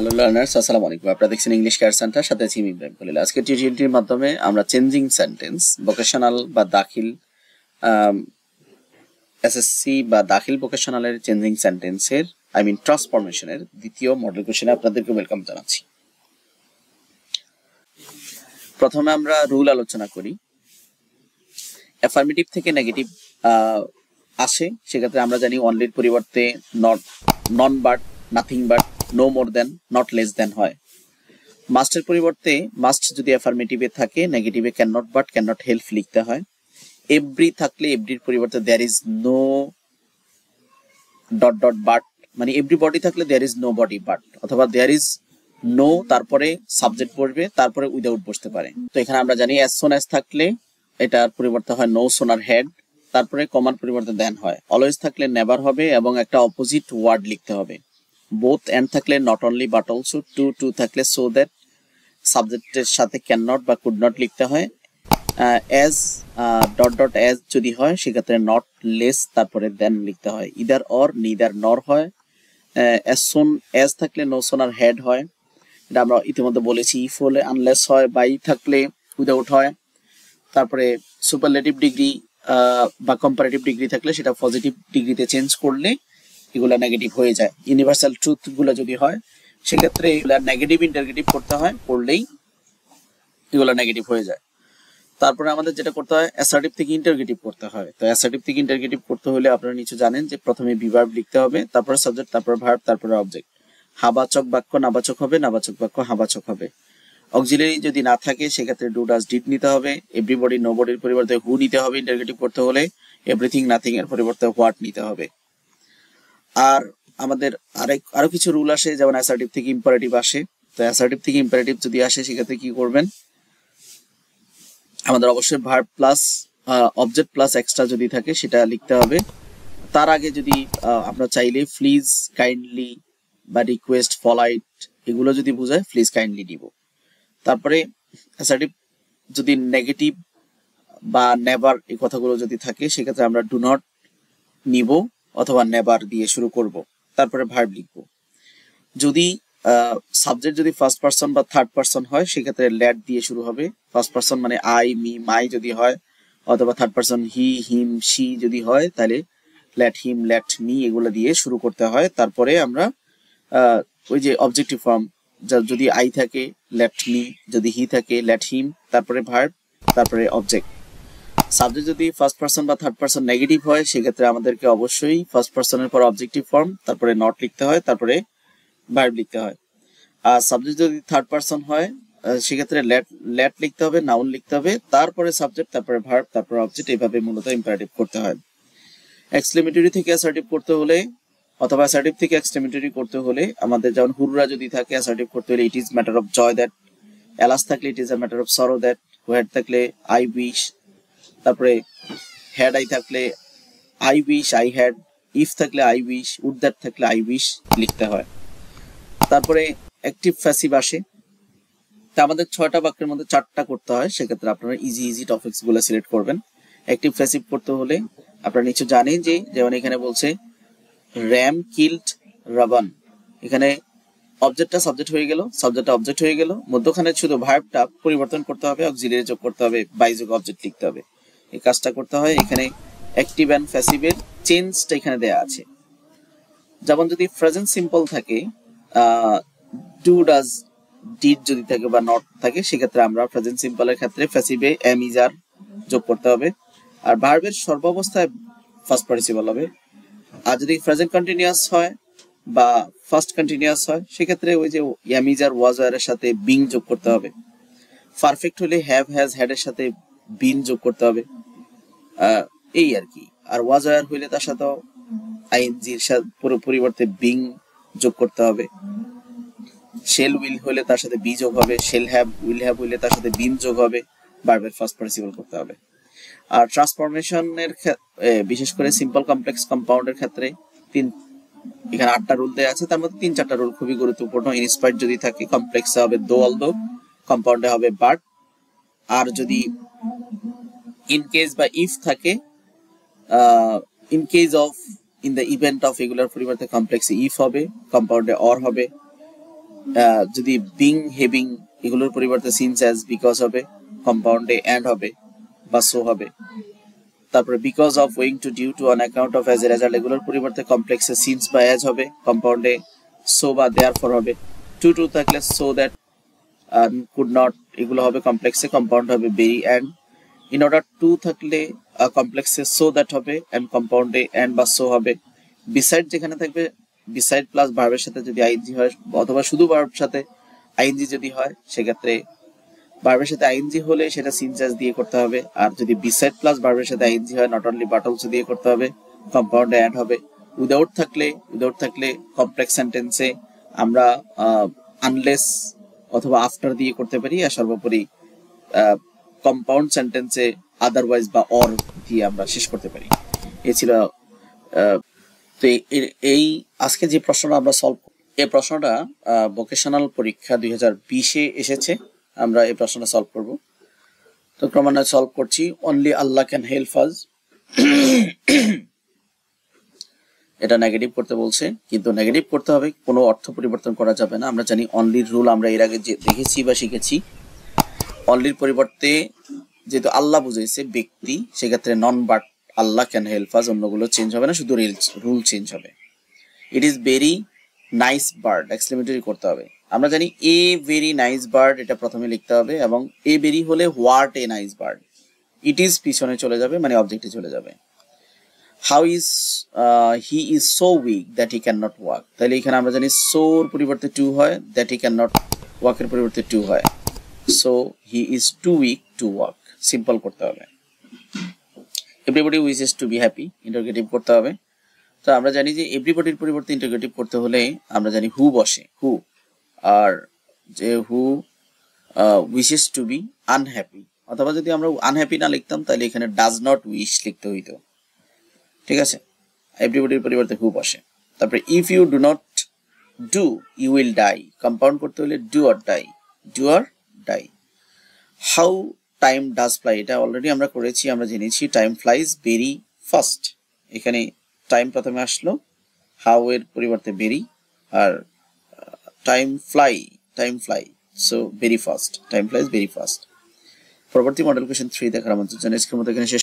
Hello learners, আসসালামু আলাইকুম। আপনারা দেখছেন ইংলিশ কেয়ার সেন্টার, সাথে আছি ইব্রাহিম খলিল। আজকে টিউটোরিয়ালটির মাধ্যমে আমরা চেঞ্জিং সেন্টেন্স, ভোকেশনাল বা দাখিল এসএসসি বা দাখিল ভোকেশনালের চেঞ্জিং সেন্টেন্সের ট্রান্সফরমেশনের দ্বিতীয় মডেল কোশ্চেনে আপনাদেরকে ওয়েলকাম জানাচ্ছি। প্রথমে আমরা রুল আলোচনা করি। অ্যাফার্মেটিভ থেকে নেগেটিভ আসে, সেক্ষেত্রে আমরা জানি অনলির পরিবর্তে not, none but, nothing but, no more than, not less than হয়। মাস্টের পরিবর্তে মাস্ট যদি অ্যাফার্মেটিভে থাকে, নেগেটিভে can not but, can not help লিখতে হয়। এভরি থাকলে এভরির পরিবর্তে there is no dot dot but, মানে এভরিবডি থাকলে there is no body but, অথবা দেয়ার ইজ নো তারপরে সাবজেক্ট বসবে, তারপরে উইদাউট বসতে পারে। তো এখানে আমরা জানি অ্যাজ সোন অ্যাজ থাকলে এটার পরিবর্তে হয় নো সোনার হেড, তারপরে কমার পরিবর্তে দেন হয়। অলওয়েজ থাকলে নেভার হবে এবং একটা অপোজিট ওয়ার্ড লিখতে হবে। বোথ এন্ড থাকলে not only but also, too to থাকলে সো দ্যাট, সাবজেক্টের সাথে ক্যান নট বা কুড নট লিখতে হয়। অ্যাজ ডট ডট অ্যাজ যদি হয় সেক্ষেত্রে নট, লেস, তারপরে দেন লিখতে হয়। ইদার অর, নিদার নর হয়। অ্যাজ সোন অ্যাজ থাকলে নো সোনার হেড হয়, এটা আমরা ইতিমধ্যে বলেছি। ইফ হলে আনলেস হয়, বাই থাকলে উইদাউট হয়। তারপরে সুপারলেটিভ ডিগ্রি বা কম্পারেটিভ ডিগ্রি থাকলে সেটা পজিটিভ ডিগ্রিতে চেঞ্জ করলে এগুলো নেগেটিভ হয়ে যায়। ইউনিভার্সাল ট্রুথ গুলো যদি হয় সেক্ষেত্রে এগুলো নেগেটিভ ইন্টারগেটিভ করতে হয়, করলেই এগুলো নেগেটিভ হয়ে যায়। তারপরে আমাদের যেটা করতে হয়, অ্যাসার্টিভ থেকে ইন্টারগেটিভ করতে হয়। তো অ্যাসার্টিভ থেকে ইন্টারগেটিভ করতে হলে আপনারা নিচে জানেন যে প্রথমে বিভার্ব লিখতে হবে, তারপরে সাবজেক্ট, তারপরে ভার্ব, তারপরে অবজেক্ট। হাবাচক বাক্য নাবাচক হবে, নাবাচক বাক্য হাবাচক হবে। অক্সিলারি যদি না থাকে সেক্ষেত্রে ডু, ডাজ, ডিড নিতে হবে। এভরিবডি, নোবডির পরিবর্তে হু নিতে হবে ইন্টারগেটিভ করতে হলে। এভরিথিং, নাথিং এর পরিবর্তে হোয়াট নিতে হবে। আর আমাদের আরো কিছু রুল আসে, যেমন অ্যাসার্টিভ থেকে ইম্পারেটিভ আসে। তো অ্যাসার্টিভ থেকে ইম্পারেটিভ যদি আসে সেক্ষেত্রে কি করবেন, আমাদের অবশ্যই verb plus object plus extra যদি থাকে সেটা লিখতে হবে। তার আগে যদি আমরা চাইলে প্লিজ, কাইন্ডলি বা রিকোয়েস্ট, পলাইট এগুলো যদি বোঝায় প্লিজ, কাইন্ডলি দিব। তারপরে অ্যাসার্টিভ যদি নেগেটিভ বা নেভার এই কথাগুলো যদি থাকে সেক্ষেত্রে আমরা ডু নট নিব অথবা নেভার দিয়ে শুরু করব, তারপরে ভার্ব লিখব। যদি সাবজেক্ট যদি ফার্স্ট পারসন বা থার্ড পারসন হয় সেক্ষেত্রে লেট দিয়ে শুরু হবে। ফার্স্ট পারসন মানে আই, মি, মাই যদি হয়, অথবা third person he, him, she যদি হয় তাহলে লেট হিম, লেট মি এগুলো দিয়ে শুরু করতে হয়। তারপরে আমরা ওই যে অবজেক্টিভ ফর্ম, যদি আই থাকে লেট মি, যদি হি থাকে লেট হিম, তারপরে ভার্ব, তারপরে অবজেক্ট। সাবজেক্ট যদি ফার্স্ট পারসন বা থার্ড পারসন নেগেটিভ হয় সেক্ষেত্রে আমাদেরকে অবশ্যই ফার্স্ট পারসনের পর অবজেক্টিভ ফর্ম, তারপরে নট লিখতে হয়, তারপরে ভার্ব লিখতে হয়। আর সাবজেক্ট যদি থার্ড পারসন হয় সেক্ষেত্রে লেট লিখতে হবে, নাউন লিখতে হবে, তারপরে সাবজেক্ট, তারপরে ভার্ব, তারপরে অবজেক্ট, এইভাবে মূলত ইম্পারেটিভ করতে হয়। এক্সক্লেমেটরি থেকে অ্যাসার্টিভ করতে হলে অথবা অ্যাসার্টিভ থেকে এক্সক্লেমেটরি করতে হলে আমাদের যেমন হুররা যদি থাকে অ্যাসার্টিভ করতে হলে it is matter of joy that, alas থাকলে it is a matter of sorrow that, what থাকলে আই উইশ, তারপরে হ্যাড আই থাকলে I wish, I had, if থাকলে আই উইশ, উড দ্যাট থাকলে আই উইশ লিখতে হয়। তারপরে অ্যাক্টিভ প্যাসিভ আসে। তা আমাদের 6টা বাক্যের মধ্যে 4টা করতে হয়, সেক্ষেত্রে আপনারা ইজি টপিকস গুলো সিলেক্ট করবেন। অ্যাক্টিভ প্যাসিভ করতে হলে আপনারা নিশ্চয় জানেন যে, যেমন এখানে বলছে র্যাম কিল্ড রাবান, এখানে অবজেক্টটা সাবজেক্ট হয়ে গেল, সাবজেক্টটা অবজেক্ট হয়ে গেল, মধ্যখানে শুধু ভার্বটা পরিবর্তন করতে হবে, অক্সিলারি যোগ করতে হবে, বাই যোগ অবজেক্ট লিখতে হবে। এই কাজটা করতে হয়। এখানে অ্যাক্টিভ এন্ড প্যাসিভের চেঞ্জটা এখানে দেয়া আছে। যেমন যদি প্রেজেন্ট সিম্পল থাকে, ডু, ডাজ, ডিড যদি থাকে বা নট থাকে সেক্ষেত্রে আমরা প্রেজেন্ট সিম্পলের ক্ষেত্রে প্যাসিভে এম, ইজ, আর যোগ করতে হবে। আর ভার্বের সর্বাবস্থায় ফার্স্ট পার্টিসিপল হবে। আর যদি প্রেজেন্ট কন্টিনিউয়াস হয় বা ফার্স্ট কন্টিনিউয়াস হয় সেক্ষেত্রে ওই যে এম, ইজ, আর, ওয়াজ, আর এর সাথে বিং যোগ করতে হবে। পারফেক্ট হলে হ্যাভ, হ্যাজ, হ্যাড এর সাথে বিন যোগ করতে হবে, এই আর কি। আর ওয়াজ, আর হইলে তার সাথে আইএনজির পরিবর্তে বিং যোগ করতে হবে। শেল উইল হইলে তার সাথে বি যোগ হবে, শেল হ্যাভ, উইল হ্যাভ হইলে তার সাথে বিন যোগ হবে, ভার্বের ফার্স্ট পার্টিসিপল করতে হবে। আর ট্রান্সফরমেশনের বিশেষ করে সিম্পল কমপ্লেক্স কম্পাউন্ডের ক্ষেত্রে এখানে 8টা রুল দেওয়া আছে, তার মধ্যে 3-4টা রুল খুবই গুরুত্বপূর্ণ। ইনস্পায়ার্ড যদি থাকে কমপ্লেক্সে হবে দো, অলদো, কম্পাউন্ডে হবে বাট। আর যদি ইন কেস বা ইফ থাকে, in case of, in the event of, এগুলোর পরিবর্তে কমপ্লেক্সে ইফ হবে, কম্পাউন্ডে অর হবে। যদি বিং হেভিং এগুলোর পরিবর্তে সিন্স অ্যাজ বিকজ হবে, কম্পাউন্ডে অ্যান্ড হবে বা সো হবে। তারপরে because of, owing to, due to, on account of, as a result এগুলোর পরিবর্তে কমপ্লেক্সে সিন্স বা অ্যাজ হবে, কম্পাউন্ডে সো বা দেয়ারফর হবে। টু থাকলে সো দ্যাট, কুড নট এগুলো হবে কমপ্লেক্সে, কম্পাউন্ড হবে very and. In order to থাকলে কমপ্লেক্সে সো দ্যাট হবে অ্যান্ড কম্পাউন্ডে অ্যান্ড বা সো হবে। বিসাইড যেখানে থাকবে বিসাইড প্লাস ভার্বের সাথে যদি আইএনজি হয় অথবা শুধু ভার্ব সাথে আইএনজি যদি হয় সেক্ষেত্রে ভার্বের সাথে আইএনজি হলে সেটা সিন্স অ্যাজ দিয়ে করতে হবে, আর যদি বিসাইড প্লাস ভার্বের সাথে আইএনজি হয় নট অনলি বাট অলসো দিয়ে করতে হবে, কম্পাউন্ডে অ্যাড হবে। উইদাউট থাকলে কমপ্লেক্স সেন্টেন্সে আমরা আনলেস অথবা আফটার দিয়ে করতে পারি, আর সর্বোপরি কম্পাউন্ড সেন্টেন্সে আদারওয়াইজ বা অর দিয়ে আমরা শেষ করতে পারি। এ ছিল তো এই আজকে যে প্রশ্নটা আমরা সলভ, এই প্রশ্নটা ভোকেশনাল পরীক্ষা 2020-এ এসেছে। আমরা এই প্রশ্নটা সলভ করব। তো ক্রমান্বয়ে সলভ করছি। অনলি আল্লাহ ক্যান হেল্প আস, এটা নেগেটিভ করতে বলছে, কিন্তু নেগেটিভ করতে হবে, কোনো অর্থ পরিবর্তন করা যাবে না। আমরা জানি অনলির রুল আমরা এর আগে যে দেখেছি বা শিখেছি। অনলির পরিবর্তে যেহেতু আল্লাহ বুঝাইছে ব্যক্তি, সেক্ষেত্রে none but Allah can help us, অন্যগুলো চেঞ্জ হবে না, শুধু রুল চেঞ্জ হবে। It is very nice bird, exclamatory করতে হবে। আমরা জানি এ ভেরি নাইস বার্ড, এটা প্রথমে লিখতে হবে, এবং এ ভেরি হলে what a nice bird, it is পিছনে চলে যাবে, মানে অবজেক্টে চলে যাবে। How is he is so weak that he can not walk, তাহলে এখানে আমরা জানি সোর পরিবর্তে টু হয়, দ্যাট হি ক্যান নট ওয়াকের পরিবর্তে টু হয়, so he is too weak to walk, simple করতে হবে। Everybody wishes to be happy, interrogative করতে হবে। তো আমরা জানি যে এভরিবডির পরিবর্তে ইন্টারগেটিভ করতে হলে আমরা জানি হু বসে, হু, আর যে হু উইশেস টু বি আনহ্যাপি, অথবা যদি আমরা আনহ্যাপি না লিখতাম তাহলে এখানে ডাজ নট উইশ লিখতে হইতো, ঠিক আছে। এভরিবডির পরিবর্তে হু বসে। তারপরে if you do not do you will die, compound করতে হলে do or die, do or die. How time does fly, এটা অলরেডি আমরা করেছি, আমরা জেনেছি টাইম ফ্লাইজ ভেরি ফাস্ট, এখানে টাইম প্রথমে আসলো, হাউ এর পরিবর্তে ভেরি, আর time fly so very fast, time flies very fast. পরবর্তী মডেল কোয়েশ্চেন 3 দেখার আমন্ত্রণ জানাই। আজকের মতো এখানে শেষ।